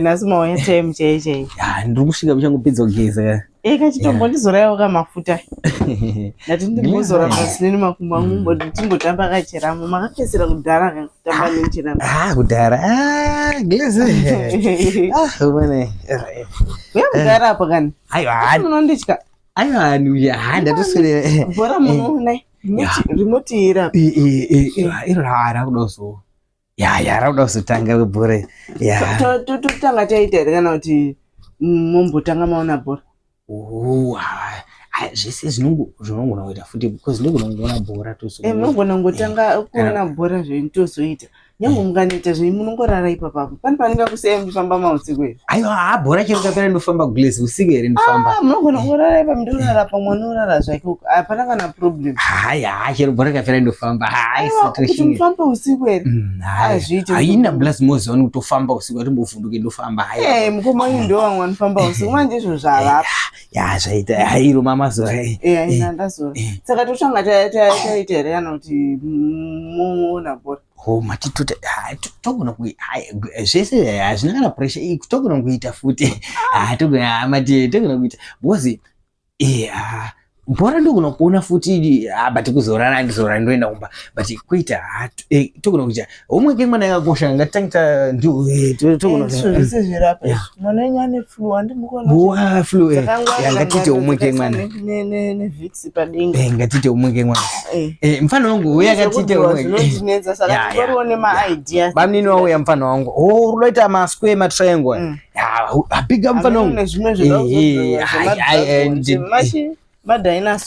Nasimo yete mjeje. Ya ndungushinga mshangu pizza kugeza. Kachitombo ndizoraiwo kamafuta. Ndati ndimuzora pasini makumba ngumbo ndingotamba kachiramo makapesera kudhara kutamba nenjira. Kudhara. Gleze. Ubone. Kudhara apa kan? Aiwa. Unonditya. Aiwa nuya ndatusire. Bora muno remote ira. Ira kudoso. Ya kudoso tanga bore. Ya. Tanga taita kana kuti mumbotanga maona bora. Zvese zvinongoita futi because ndinogona bhora toso. Munogona ngotanga kuona bhora zvenitozoita. Nyange munganita zvemunongorara ipapo. Pane panenge kusema ndifamba mausiku here. Aiwa bhora chero kapera ndofamba Glaze usiku here ndofamba. Munogona ngorara ipapo ndorara pamwe norara zvake uko. Hapana kana problem. Chero bhora kapera ndofamba. Situation. Ndofamba usiku here. Haina blast mozi wani kutofamba usiku atimbovhunduke ndofamba. Mukoma ndo wamwe anofamba usiku manje izvo zvalapa. Zvaita hairo mama zora. Ina ndazora. Saka toshanga taita here kana kuti muona bhora. Matitota togona zvese hazvina kana pressure togona kuita futi togona kuita because bhora ndogona kuona futi but kuzorara ndizorara ndoenda kumba but kuita togona kuita umwe kemwana yakakosha ngatangita togona zvese zvirapa mwana wenyu ane flu handimukona flu ngatite umwe kemwana nevhiksi padenga ngatite umwe kemwana mfano wangu yakatite umwe zvinodzinedza saka torione maideas bamnini wauya mfano wangu unoita masquare matriangle apiga mfano wangu nezvimwe zvedinozomashi madinosaur